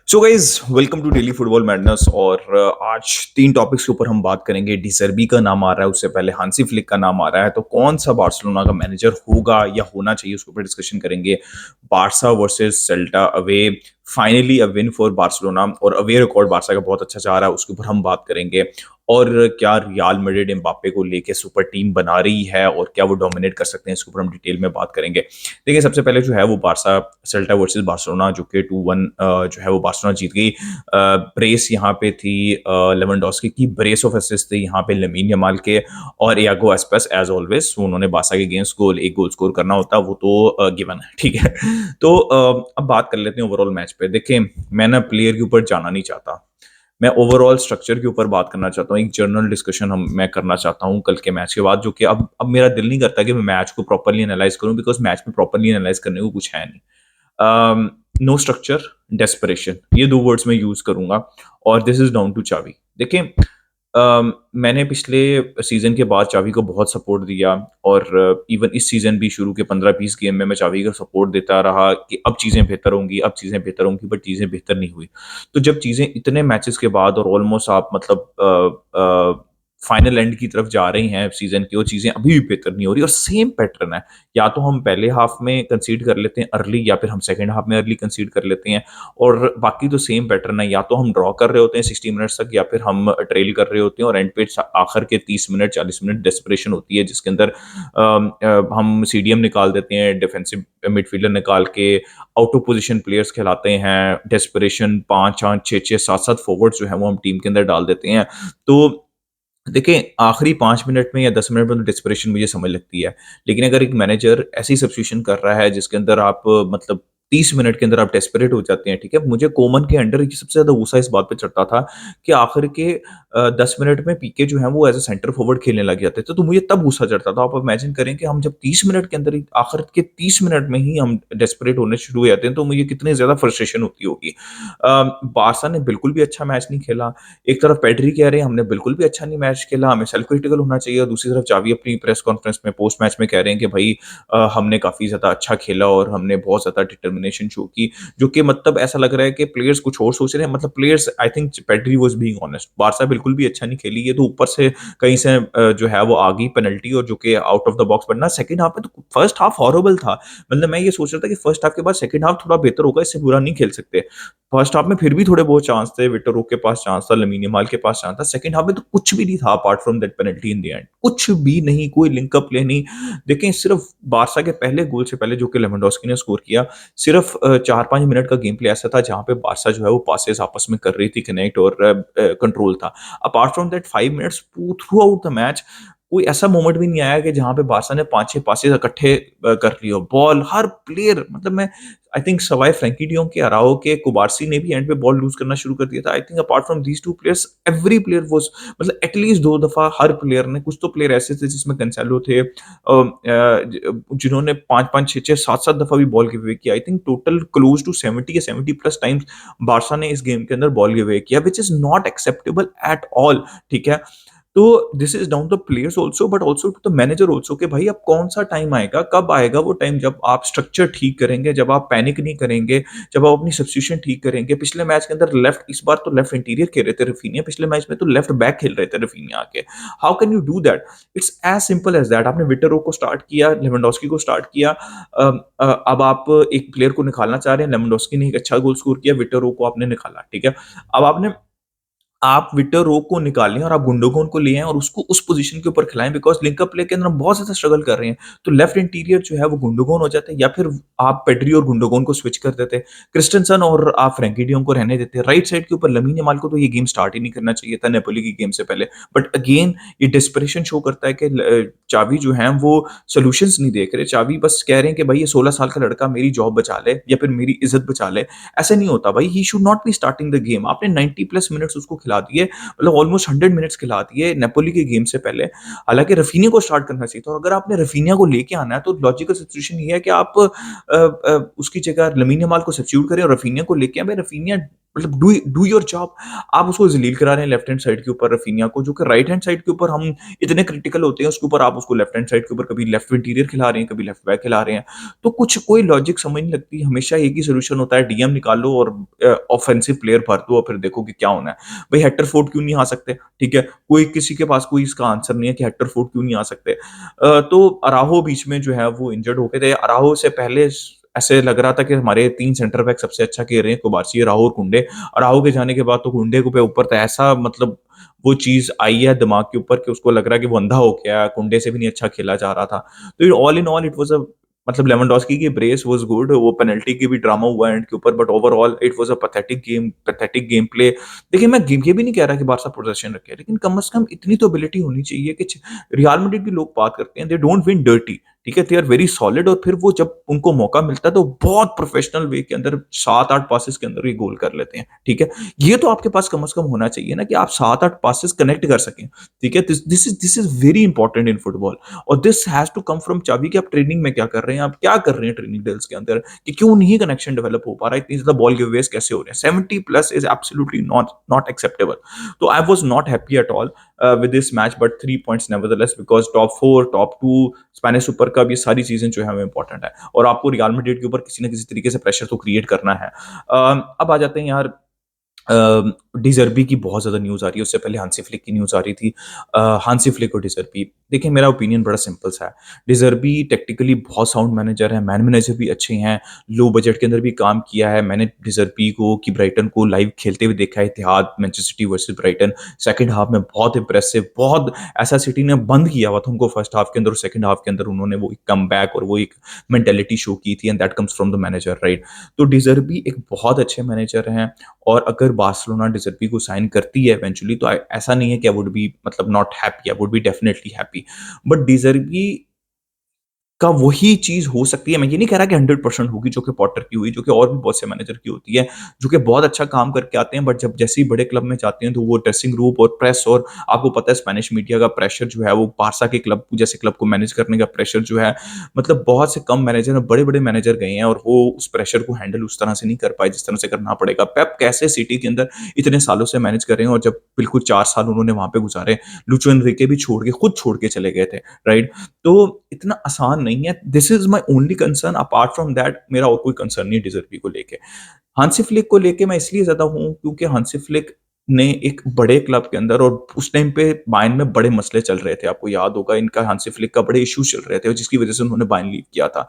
So guys welcome to daily football madness और आज तीन टॉपिक्स के ऊपर हम बात करेंगे। डिसर्बी का नाम आ रहा है, उससे पहले हांसी फ्लिक का नाम आ रहा है, तो कौन सा बार्सिलोना का मैनेजर होगा या होना चाहिए उसके ऊपर डिस्कशन करेंगे। Barça versus Celta away, finally a win for Barcelona और अवे रिकॉर्ड बारसा का बहुत अच्छा जा रहा है, उसके ऊपर हम बात करेंगे। और क्या रियल मैड्रिड एम्बाप्पे को लेके सुपर टीम बना रही है और क्या वो डोमिनेट कर सकते हैं, इसके ऊपर हम डिटेल में बात करेंगे। देखिए, सबसे पहले जो है वो बारसा सेल्टा वर्सेस बार्सिलोना, जो कि 2-1 जो है वो बार्सिलोना जीत गई। ब्रेस यहाँ पे थी लेवेंडोस्की की, ब्रेस ऑफ असिस्ट थी यहाँ पे लमीन यमाल के, और यागो एस्पेस एज ऑलवेज उन्होंने बारसा के अगेंस्ट एक गोल स्कोर करना होता, वो तो गिवन है, ठीक है। तो अब बात कर लेते हैं ओवरऑल मैच पे। देखिए, मैं ना प्लेयर के ऊपर जाना नहीं चाहता, मैं ओवरऑल स्ट्रक्चर के ऊपर बात करना चाहता हूँ। एक जनरल डिस्कशन मैं करना चाहता हूँ कल के मैच के बाद, जो कि अब मेरा दिल नहीं करता कि मैं मैच को प्रॉपर्ली एनालाइज करूँ, बिकॉज मैच में प्रॉपर्ली एनालाइज करने को कुछ है नहीं। नो स्ट्रक्चर, डेस्परेशन, ये दो वर्ड्स मैं यूज करूंगा। और दिस इज डाउन टू चावी। देखिए, मैंने पिछले सीजन के बाद चावी को बहुत सपोर्ट दिया, और इवन इस सीजन भी शुरू के 15-20 गेम में मैं चावी को सपोर्ट देता रहा कि अब चीज़ें बेहतर होंगी, अब चीज़ें बेहतर होंगी, बट चीज़ें बेहतर नहीं हुई। तो जब चीज़ें इतने मैचेस के बाद और ऑलमोस्ट आप मतलब फाइनल एंड की तरफ जा रही हैं सीजन की, और चीज़ें अभी भी बेहतर नहीं हो रही और सेम पैटर्न है, या तो हम पहले हाफ में कंसीड कर लेते हैं अर्ली, या फिर हम सेकंड हाफ में अर्ली कंसीड कर लेते हैं, और बाकी तो सेम पैटर्न है, या तो हम ड्रॉ कर रहे होते हैं 60 मिनट्स तक, या फिर हम ट्रेल कर रहे होते हैं, और एंड पे आखिर के 30 मिनट 40 मिनट डेस्परेशन होती है, जिसके अंदर हम सीडीएम निकाल देते हैं, डिफेंसिव मिडफील्डर निकाल के आउट ऑफ पोजीशन प्लेयर्स खिलाते हैं, डेस्परेशन 5-5 6-6 7-7 फॉरवर्ड्स जो है वो हम टीम के अंदर डाल देते हैं। तो देखिए, आखिरी 5 मिनट में या 10 मिनट में तो डेस्परेशन मुझे समझ लगती है। लेकिन अगर एक मैनेजर ऐसी सब्स्टिट्यूशन कर रहा है जिसके अंदर आप मतलब 30 मिनट के अंदर आप डेस्परेट हो जाते हैं, ठीक है? मुझे कोमन के अंडर ये सबसे ज़्यादा गुस्सा इस बात पे चढ़ता था कि आखिर के 10 मिनट में पीके जो है वो एज़ अ सेंटर फॉरवर्ड खेलने लग जाते थे। तो मुझे तब गुस्सा चढ़ता था। आप इमेजिन करें कि हम जब 30 मिनट के अंदर ही, आखिर के 30 मिनट में ही हम डेस्परेट होने शुरू हो जाते हैं, तो मुझे कितनी ज़्यादा फ्रस्ट्रेशन होती होगी। बार्सा ने बिल्कुल भी अच्छा मैच नहीं खेला। एक तरफ पेड्री कह रहे हैं हमने बिल्कुल भी अच्छा नहीं मैच खेला, हमें सेल्फ क्रिटिकल होना चाहिए, और दूसरी तरफ चावी अपनी प्रेस कॉन्फ्रेंस में पोस्ट मैच में कह रहे हैं कि भाई हमने काफ़ी ज़्यादा अच्छा खेला और हमने बहुत ज़्यादा डिटर्मिनेशन शो की, जो कि मतलब ऐसा लग रहा है कि प्लेयर्स कुछ और सोच रहे हैं। मतलब players, I think Pedri was being honest, Barca बिल्कुल भी अच्छा नहीं खेली, ये तो ऊपर से कहीं से जो है वो आ गई पेनल्टी, और जो कि आउट ऑफ द बॉक्स, वरना सेकंड हाफ में तो फर्स्ट हाफ हॉरिबल था। मतलब मैं ये सोच रहा था कि फर्स्ट हाफ के बाद सेकंड हाफ थोड़ा बेहतर होगा, इससे बुरा नहीं खेल सकते। फर्स्ट हाफ में फिर भी थोड़े बहुत चांस थे, विक्टर रोक के पास चांस था, लमीन यमाल के पास चांस था। सेकंड हाफ में तो कुछ भी नहीं था apart from that penalty in the end, कुछ भी नहीं, कोई लिंक अप प्ले नहीं। देखें, सिर्फ बारसा के पहले गोल से पहले, जो कि लेवेंडोस्की ने स्कोर किया, सिर्फ 4-5 मिनट का गेम प्ले ऐसा था जहाँ पे बारसा जो है वो पासेस आपस में कर रही थी कनेक्ट, और कंट्रोल था। Apart from that 5 minutes through out the match कोई ऐसा मोमेंट भी नहीं आया कि जहाँ पे बारसा ने 5-6 पासेस इकट्ठे कर लिए हो। बॉल हर प्लेयर, मतलब मैं आई थिंक सवाए फ्रैंकी डी जोंग के, अराओ के, कुबारसी ने भी एंड पे बॉल लूज़ करना शुरू कर दिया था। I think apart from these 2 players, every player was, मतलब एटलीस्ट 2 दफ़ा हर प्लेयर ने, कुछ तो प्लेयर ऐसे थे जिसमें कैंसेलो थे, जिन्होंने 5-5 6-6 7-7 दफ़ा भी बॉल गिव अवे किया। I think total close to 70 या 70 प्लस टाइम्स बारसा ने इस गेम के अंदर बॉल गिव अवे किया, which is not acceptable at all, ठीक है? तो this is down to players also, but also to the manager also, कि भाई अब कौन सा टाइम आएगा, कब आएगा वो टाइम जब आप स्ट्रक्चर ठीक करेंगे, जब आप पैनिक नहीं करेंगे, जब आप अपनी सब्स्टिट्यूशन ठीक करेंगे। पिछले मैच के अंदर लेफ्ट, इस बार तो लेफ्ट इंटीरियर खेल रहे थे रफीनिया, पिछले मैच में तो लेफ्ट बैक खेल रहे थे रफीनिया आके। How can you do that? It's as simple as that. आपने विक्टर को स्टार्ट किया, लेवेंडोस्की को स्टार्ट किया, अब आप एक प्लेयर को निकालना चाह रहे हैं। लेवेंडोस्की ने एक अच्छा गोल स्कोर किया, विक्टर को आपने निकाला, ठीक है। अब आप विक्टर रो को निकालें और आप गुंडोगन को ले आएँ और उसको उस पोज़ीशन के ऊपर खिलाएँ, बिकॉज़ लिंक अप प्ले के अंदर हम बहुत ज़्यादा स्ट्रगल कर रहे हैं। तो लेफ्ट इंटीरियर जो है वो गुंडोगन हो जाता है, या फिर आप पेड्री और गुंडोगन को स्विच कर देते। क्रिस्टेंसन और आप फ्रैंकी डी जोंग को रहने देते। राइट साइड के ऊपर लमीन यमाल को तो ये गेम स्टार्ट ही नहीं करना चाहिए था नेपोली की गेम से पहले। बट अगेन ये डेस्परेशन शो करता है कि चावी जो है वो सॉल्यूशंस नहीं देख रहे। चावी बस कह रहे हैं कि भाई ये 16 साल का लड़का मेरी जॉब बचा ले या फिर मेरी इज़्ज़त बचा ले। ऐसे नहीं होता भाई, he should not be starting the game. आपने 90 प्लस मिनट्स उसको खिला दिए, मतलब ऑलमोस्ट 100 मिनट्स खिला दिए नेपोली के गेम से पहले। हालाँकि रफीनिया को स्टार्ट करना चाहिए था, और अगर आपने रफीनिया को लेके आना है तो लॉजिकल सिचुएशन ये है कि आप उसकी जगह लमीन यमाल को सब्स्टिट्यूट करें और रफीनिया को लेके आएँ। भाई रफीनिया मतलब डू योर जॉब। आप उसको ज़लील करा रहे हैं लेफ्ट हैंड साइड के ऊपर रफीनिया को, जो कि राइट हैंड साइड के ऊपर हम इतने क्रिटिकल होते हैं, उसके ऊपर आप उसको लेफ्ट हैंड साइड के ऊपर कभी लेफ्ट इंटीरियर खिला रहे हैं, कभी लेफ्ट बैक खिला रहे हैं। तो कुछ कोई लॉजिक समझ नहीं लगती। हमेशा एक ही सॉल्यूशन होता है, डीएम निकाल लो और ऑफेंसिव प्लेयर भर दो और फिर देखो कि क्या होना है। भाई हेक्टर फोर्ड क्यों नहीं आ सकते? ठीक है, कोई किसी के पास कोई इसका आंसर नहीं है कि हेक्टर फोर्ड क्यों नहीं आ सकते। तो अराहो बीच में जो है वो इंजर्ड हो गए थे। अराहो से पहले ऐसे लग रहा था कि हमारे 3 सेंटर बैक सबसे अच्छा खेल रहे हैं, कुबारसी, राहो और कुंडे। राहो के जाने के बाद तो कुंडे को पे ऊपर था, ऐसा मतलब वो चीज़ आई है दिमाग के ऊपर कि उसको लग रहा है कि वो अंधा हो गया है, कुंडे से भी नहीं अच्छा खेला जा रहा था। तो all in all it was a मतलब लेवेंडोस्की की ब्रेस वाज़ गुड, वो पेनल्टी की भी ड्रामा हुआ एंड के ऊपर, but overall it was a pathetic game play. देखिए, मैं गेम ये भी नहीं कह रहा कि बार्सा पोजेशन रखे, लेकिन कम से कम इतनी तो एबिलिटी होनी चाहिए कि रियल मैड्रिड के लोग बात करते हैं, दे डोंट विन डर्टी, ठीक है? दे आर वेरी सॉलिड, और फिर वो जब उनको मौका मिलता है तो बहुत प्रोफेशनल वे के अंदर 7-8 पासेस के अंदर ये गोल कर लेते हैं, ठीक है? ये तो आपके पास कम से कम होना चाहिए ना कि आप 7-8 पासेस कनेक्ट कर सकें, ठीक है? This is very important in football, और this has to come from चावी कि आप ट्रेनिंग में क्या कर रहे हैं, आप क्या कर रहे हैं ट्रेनिंग ड्रिल्स के अंदर, कि क्यों नहीं कनेक्शन डेवलप हो पा रहा है, इतनी ज़्यादा बॉल गिवअवेज़ कैसे हो रहे हैं? 70 plus is absolutely not not acceptable. तो I was not happy at all with this match, but 3 points nevertheless, because top 4 top 2 Spanish super cup, ये सारी चीजें जो है हमें इंपॉर्टेंट है, और आपको रियल मैड्रिड के ऊपर किसी ना किसी तरीके से प्रेशर तो क्रिएट करना है। अब आ जाते हैं यार, डिज़र्बी की बहुत ज़्यादा न्यूज़ आ रही है, उससे पहले हांसी फ्लिक की न्यूज़ आ रही थी। हांसी फ्लिक और डिज़र्बी, देखिए मेरा ओपिनियन बड़ा सिंपल सा है। डिज़र्बी टेक्निकली बहुत साउंड मैनेजर है, मैन मैनेजर भी अच्छे हैं, लो बजट के अंदर भी काम किया है। मैंने डिज़र्बी को कि ब्राइटन को लाइव खेलते हुए देखा है, Etihad Manchester City versus Brighton. Second half में बहुत इंप्रेसिव, बहुत ऐसा सिटी ने बंद किया हुआ था उनको फर्स्ट हाफ के अंदर, और सेकंड हाफ के अंदर उन्होंने वो एक कमबैक और वो एक मेंटालिटी शो की थी, and that comes from the manager, right? तो डिज़र्बी एक बहुत अच्छे मैनेजर हैं, और अगर बार्सिलोना डिज़र्बी को साइन करती है इवेंचुअली, तो ऐसा नहीं है कि आई वुड बी मतलब not happy, I would be definitely happy. But De Zerbi का वही चीज़ हो सकती है, मैं ये नहीं कह रहा कि 100% होगी जो कि पॉटर की हुई, जो कि और भी बहुत से मैनेजर की होती है, जो कि बहुत अच्छा काम करके आते हैं, बट जब जैसे ही बड़े क्लब में जाते हैं तो वो ड्रेसिंग रूम और प्रेस, और आपको पता है स्पेनिश मीडिया का प्रेशर जो है, वो बार्सा के क्लब जैसे क्लब को मैनेज करने का प्रेशर जो है, मतलब बहुत से कम मैनेजर और बड़े-बड़े मैनेजर गए हैं, और वो उस प्रेशर को हैंडल उस तरह से नहीं कर पाए जिस तरह से करना पड़ेगा। पेप कैसे सिटी के अंदर इतने सालों से मैनेज कर रहे हैं, और जब बिल्कुल 4 साल उन्होंने वहाँ पे गुज़ारे, लुचो एनरिके भी छोड़ के खुद छोड़ के चले गए थे, राइट? तो इतना आसान नहीं है। This is my only concern, apart from that मेरा और कोई कंसर्न नहीं है डिज़र्बी को लेके। हांसी फ्लिक को लेके मैं इसलिए ज़्यादा हूँ क्योंकि हांसी फ्लिक ने एक बड़े क्लब के अंदर, और उस टाइम पे बायर्न में बड़े मसले चल रहे थे। आपको याद होगा इनका, हांसी फ्लिक का बड़े इश्यूज़ चल रहे थे, जिसकी वज़ह से उन्होंने बायर्न लीव किया था।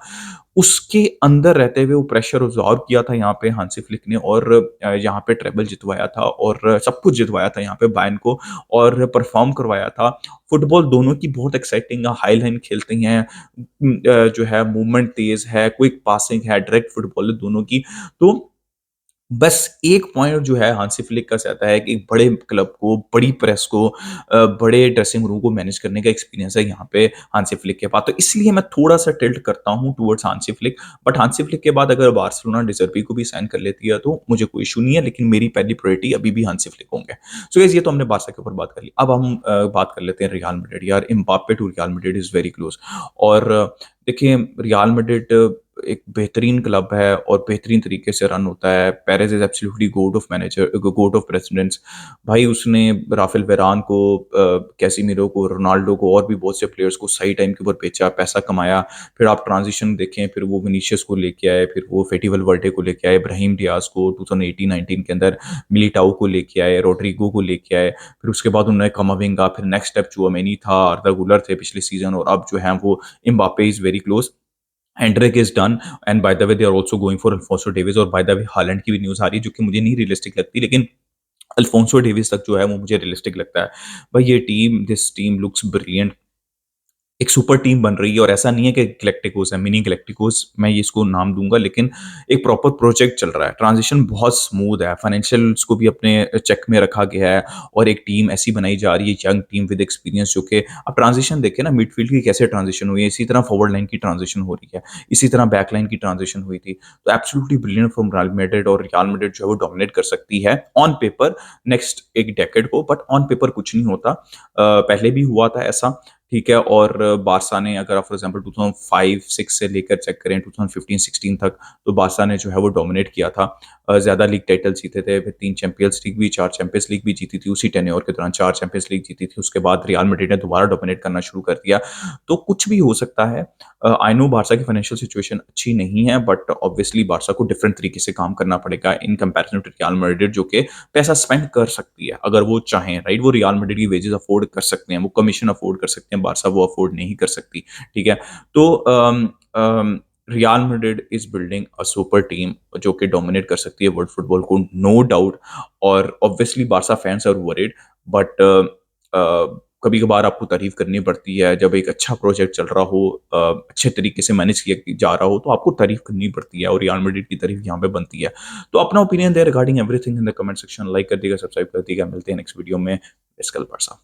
उसके अंदर रहते हुए वो प्रेशर अब्ज़ॉर्ब किया था यहाँ पे हांसी फ्लिक ने, और यहाँ पे ट्रेबल जितवाया था, और सब कुछ जितवाया था यहाँ पे बायर्न को, और परफ़ॉर्म करवाया था। फुटबॉल दोनों की बहुत एक्साइटिंग है, हाई लाइन खेलते हैं, जो है मूवमेंट तेज़ है, क्विक पासिंग है, डायरेक्ट फुटबॉल है दोनों की। तो बस एक पॉइंट जो है हांसी फ्लिक का रहता है कि बड़े क्लब को, बड़ी प्रेस को, बड़े ड्रेसिंग रूम को मैनेज करने का एक्सपीरियंस है यहाँ पे हांसी फ्लिक के पास। तो इसलिए मैं थोड़ा-सा टिल्ट करता हूँ towards Hansi Flick. But Hansi Flick के बाद अगर बार्सिलोना डिज़र्बी को भी साइन कर लेती है तो मुझे कोई इश्यू नहीं है, लेकिन मेरी पहली प्रायोरिटी अभी भी हांसी फ्लिक होंगे। सो गाइस, ये तो हमने बार्सा के ऊपर बात कर ली। अब हम बात कर लेते हैं रियल मैड्रिड। यार, Mbappe to Real Madrid is very close, और देखिए रियल मैड्रिड एक बेहतरीन क्लब है और बेहतरीन तरीके से रन होता है। Perez is absolutely GOAT of manager, GOAT of presidents. भाई उसने राफेल वेरान को, कैसिमीरो को, रोनाल्डो को, और भी बहुत से प्लेयर्स को सही टाइम के ऊपर बेचा, पैसा कमाया। फिर आप ट्रांज़िशन देखें, फिर वो विनीशियस को लेके आए, फिर वो फेटी वल्वर्डे को लेके आए, ब्राहिम डियाज़ को 2018-19 के अंदर, मिलिटाओ को लेके आए, रोड्रिगो को लेके आए। फिर उसके बाद उन्होंने कमाविंगा, फिर नेक्स्ट स्टेप चुआमेनी था, आर्दा गुलर थे पिछले सीज़न, और अब जो हैं वो Mbappe is very close. Hendrick is done, and by the way they are also going for Alphonso Davies, और by the way हालैंड की भी न्यूज़ आ रही है जो कि मुझे नहीं रियलिस्टिक लगती, लेकिन अल्फोंसो डेविस तक जो है वो मुझे रियलिस्टिक लगता है। भाई ये team, this team looks brilliant, एक सुपर टीम बन रही है, और ऐसा नहीं है कि गैलेक्टिकोस है, मिनी गैलेक्टिकोस मैं ये इसको नाम दूँगा, लेकिन एक प्रॉपर प्रोजेक्ट चल रहा है। ट्रांज़िशन बहुत स्मूथ है, फाइनेंशियल्स को भी अपने चेक में रखा गया है, और एक टीम ऐसी बनाई जा रही है, यंग टीम विद एक्सपीरियंस, जो कि अब ट्रांज़िशन देखें ना, मिडफ़ील्ड की कैसे ट्रांज़िशन हुई है, इसी तरह फॉरवर्ड लाइन की ट्रांज़िशन हो रही है, इसी तरह बैक लाइन की ट्रांज़िशन हुई थी। तो absolutely brilliant from real Madrid, और रियल मैड्रिड जो है वो डोमिनेट कर सकती है ऑन पेपर नेक्स्ट एक डेकेड को, बट ऑन पेपर कुछ नहीं होता। पहले भी हुआ था ऐसा, ठीक है? और बार्सा ने अगर आप फॉर एग्ज़ाम्पल 2005-6 से लेकर चेक करें 2015-16 तक, तो बार्सा ने जो है वो डोमिनेट किया था। ज़्यादा लीग टाइटल जीते थे, फिर 3 चैंपियंस लीग भी 4 चैंपियंस लीग भी जीती थी उसी टेन्योर के दौरान, 4 चैंपियंस लीग जीती थी। उसके बाद रियल मैड्रिड ने दोबारा डोमिनेट करना शुरू कर दिया। तो कुछ भी हो सकता है। आई नो बार्सा की फाइनेंशियल सिचुएशन अच्छी नहीं है, बट ऑब्वियसली बार्सा को डिफरेंट तरीके से काम करना पड़ेगा in comparison to Real Madrid, जो कि पैसा स्पेंड कर सकती है अगर वो चाहें, राइट? वो रियल मैड्रिड की वेजेस अफोर्ड कर सकते हैं, वो कमीशन अफोर्ड कर सकते हैं, बार्सा वो अफोर्ड नहीं कर सकती, ठीक है? तो Real Madrid is building a super team जो कि डोमिनेट कर सकती है वर्ल्ड फुटबॉल को, नो डाउट। और obviously Barca fans are worried, but कभी कभार आपको तारीफ करनी पड़ती है जब एक अच्छा प्रोजेक्ट चल रहा हो, अच्छे तरीके से मैनेज किया जा रहा हो, तो आपको तारीफ करनी पड़ती है और रियल मैड्रिड की तारीफ यहाँ पे बनती है। तो अपना opinion they regarding everything in the comment section, like कर दिएगा, सब्सक्राइब कर दिएगा। मिलते हैं नेक्स्ट वीडियो में। इसकल परसा।